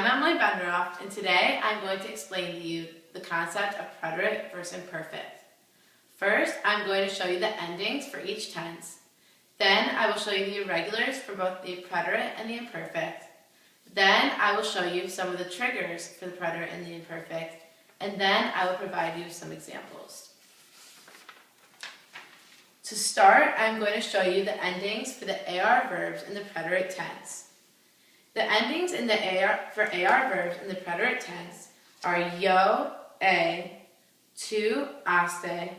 I'm Emily Benderoft, and today I'm going to explain to you the concept of preterite versus imperfect. First, I'm going to show you the endings for each tense. Then I will show you the irregulars for both the preterite and the imperfect. Then I will show you some of the triggers for the preterite and the imperfect. And then I will provide you some examples. To start, I'm going to show you the endings for the AR verbs in the preterite tense. The endings in the for AR verbs in the preterite tense are yo, tú, aste,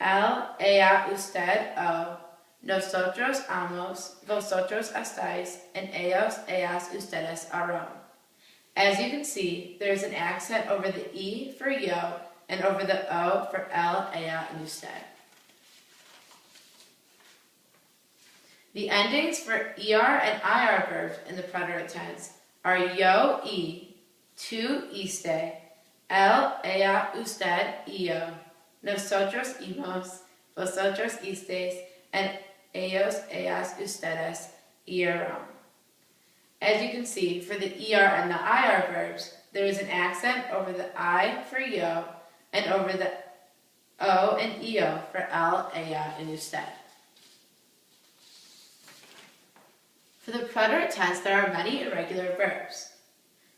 él, ella, usted, o, nosotros amamos, vosotros estáis, and ellos, ellas, ustedes aron. As you can see, there is an accent over the E for yo and over the O for él, ella, and usted. The endings for ER and IR verbs in the preterite tense are yo, tú, iste, él, ella, usted, yo, nosotros imos, vosotros isteis, and ellos, ellas, ustedes, eran. As you can see, for the ER and the IR verbs, there is an accent over the I for yo and over the O and EO for él, ella, and usted. For the preterite tense, there are many irregular verbs.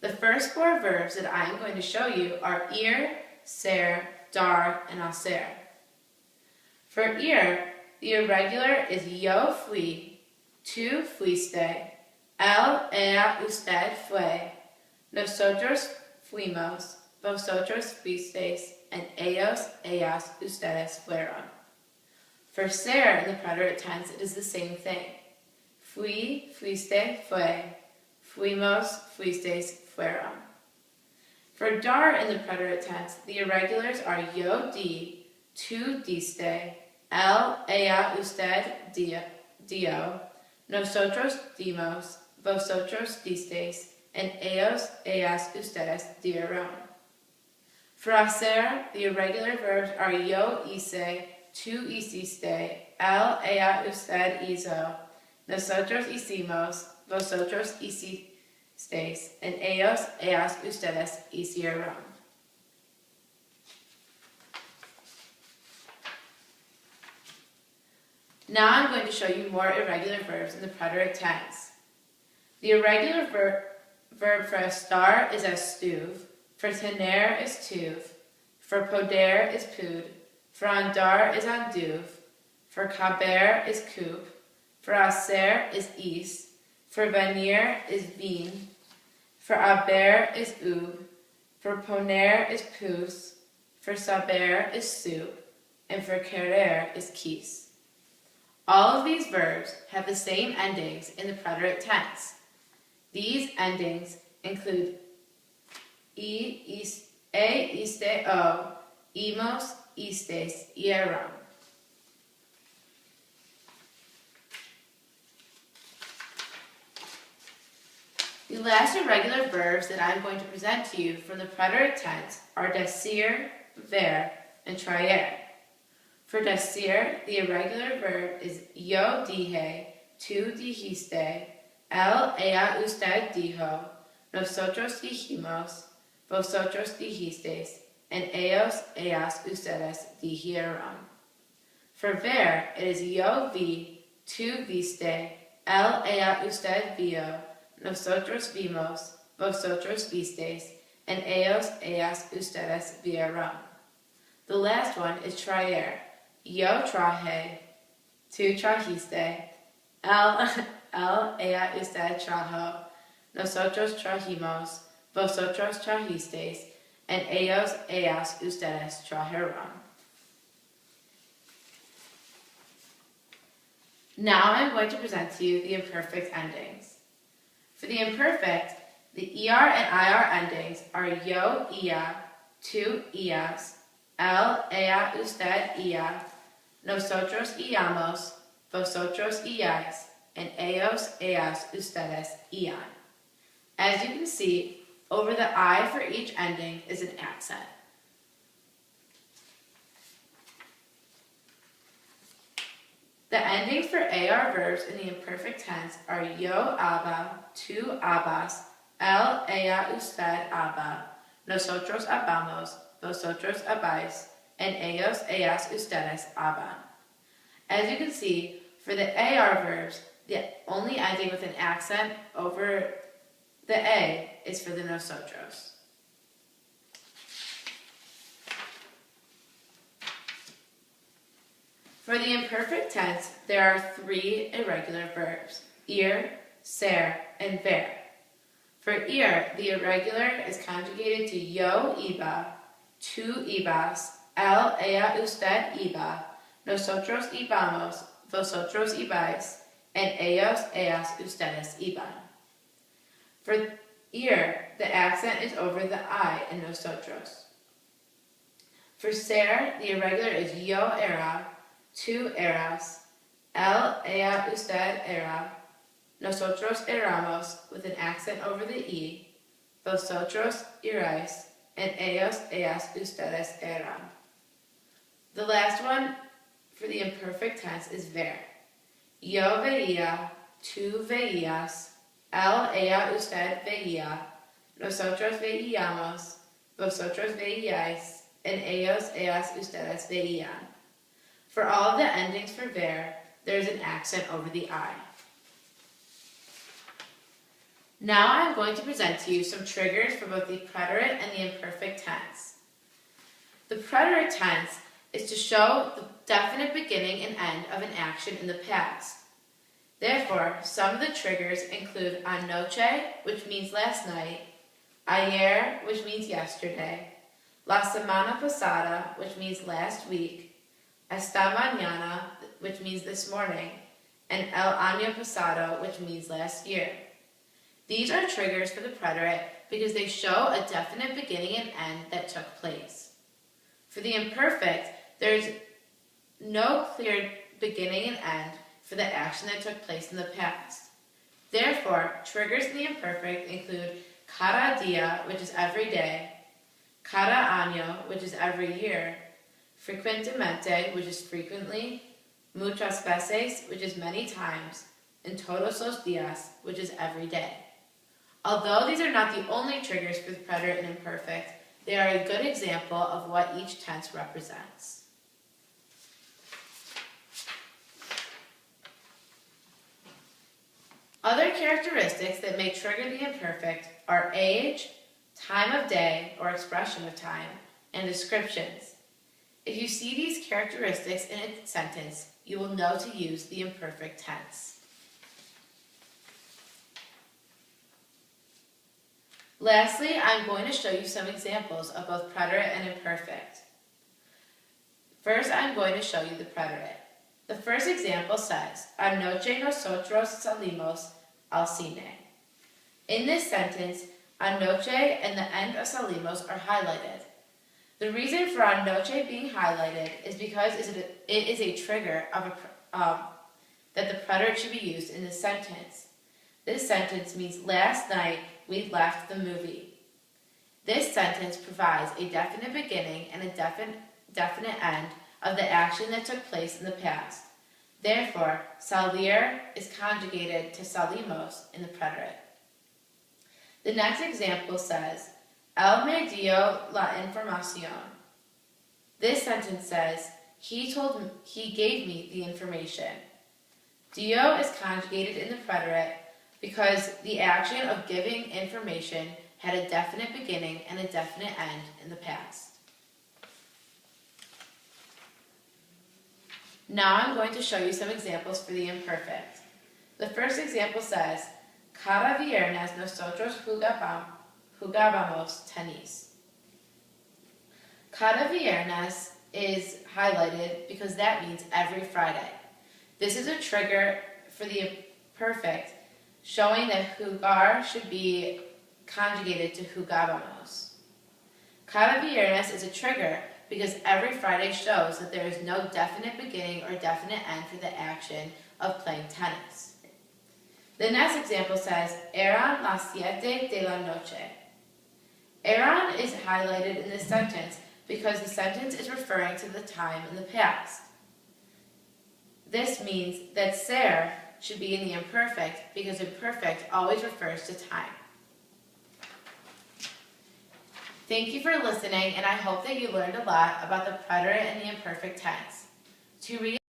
The first four verbs that I am going to show you are ir, ser, dar, and hacer. For ir, the irregular is yo fui, tú fuiste, él, ella, usted fue, nosotros fuimos, vosotros fuisteis, and ellos, ellas, ustedes fueron. For ser in the preterite tense, it is the same thing. Fui, fuiste, fue. Fuimos, fuisteis, fueron. For dar in the preterite tense, the irregulars are yo di, tú diste, él, ella, usted, dio, nosotros dimos, vosotros disteis, and ellos, ellas, ustedes dieron. For hacer, the irregular verbs are yo hice, tú hiciste, él, ella, usted hizo, nosotros hicimos, vosotros hicisteis, and ellos, ellas, ustedes hicieron. Now I'm going to show you more irregular verbs in the preterite tense. The irregular verb for estar is estuve, for tener is tuve, for poder is pud, for andar is anduve, for caber is coupe, for hacer is is, for venir is vin, for haber is ub, for poner is pus, for saber is soup, and for querer is quis. All of these verbs have the same endings in the preterite tense. These endings include iste, o, imos, istes, eran. The last irregular verbs that I'm going to present to you from the preterite tense are decir, ver, and traer. For decir, the irregular verb is yo dije, tú dijiste, él, ella, usted dijo, nosotros dijimos, vosotros dijisteis, and ellos, ellas, ustedes dijeron. For ver, it is yo vi, tú viste, él, ella, usted vio, nosotros vimos, vosotros visteis, and ellos, ellas, ustedes vieron. The last one is traer. Yo traje, tú trajiste, él, ella, usted trajo, nosotros trajimos, vosotros trajisteis, and ellos, ellas, ustedes trajeron. Now I'm going to present to you the imperfect endings. For the imperfect, the ER and IR endings are yo, ella, tú, ellas, él, ella, usted, ella, nosotros íamos, vosotros íais, and ellos, ellas, ustedes ian. As you can see, over the I for each ending is an accent. The endings for AR verbs in the imperfect tense are yo, abba, tú, abbas, Él, ella, usted habla. Nosotros hablamos. Vosotros habláis. And ellos, ellas, ustedes hablan. As you can see, for the AR verbs, the only ending with an accent over the A is for the nosotros. For the imperfect tense, there are 3 irregular verbs, ir, ser, and ver. For ir, the irregular is conjugated to yo iba, tú ibas, él, ella, usted iba, nosotros íbamos, vosotros ibais, and ellos, ellas, ustedes iban. For ir, the accent is over the I in nosotros. For ser, the irregular is yo era, tú eras, él, ella, usted era, nosotros éramos with an accent over the E, vosotros irais, and ellos, ellas, ustedes eran. The last one for the imperfect tense is ver. Yo veía, tú veías, él, ella, usted veía, nosotros veíamos, vosotros veíais, and ellos, ellas, ustedes veían. For all of the endings for ver, there is an accent over the I. Now I'm going to present to you some triggers for both the preterite and the imperfect tense. The preterite tense is to show the definite beginning and end of an action in the past. Therefore, some of the triggers include anoche, which means last night, ayer, which means yesterday, la semana pasada, which means last week, esta mañana, which means this morning, and el año pasado, which means last year. These are triggers for the preterite because they show a definite beginning and end that took place. For the imperfect, there is no clear beginning and end for the action that took place in the past. Therefore, triggers in the imperfect include cada día, which is every day, cada año, which is every year, frecuentemente, which is frequently, muchas veces, which is many times, and todos los días, which is every day. Although these are not the only triggers for the preterite and imperfect, they are a good example of what each tense represents. Other characteristics that may trigger the imperfect are age, time of day or expression of time, and descriptions. If you see these characteristics in a sentence, you will know to use the imperfect tense. Lastly, I'm going to show you some examples of both preterite and imperfect. First, I'm going to show you the preterite. The first example says, anoche nosotros salimos al cine. In this sentence, anoche and the end of salimos are highlighted. The reason for anoche being highlighted is because it is a trigger of that the preterite should be used in this sentence. This sentence means last night we left the movie. This sentence provides a definite beginning and a definite end of the action that took place in the past. Therefore, salir is conjugated to salimos in the preterite. The next example says, él me dio la información. This sentence says, he gave me the information. Dio is conjugated in the preterite because the action of giving information had a definite beginning and a definite end in the past. Now I'm going to show you some examples for the imperfect. The first example says, cada viernes nosotros jugábamos tenis. Cada viernes is highlighted because that means every Friday. This is a trigger for the imperfect, showing that jugar should be conjugated to jugábamos. Cada viernes is a trigger because every Friday shows that there is no definite beginning or definite end for the action of playing tennis. The next example says, eran las 7 de la noche. Eran is highlighted in this sentence because the sentence is referring to the time in the past. This means that ser should be in the imperfect because imperfect always refers to time. Thank you for listening, and I hope that you learned a lot about the preterite and the imperfect tense. To read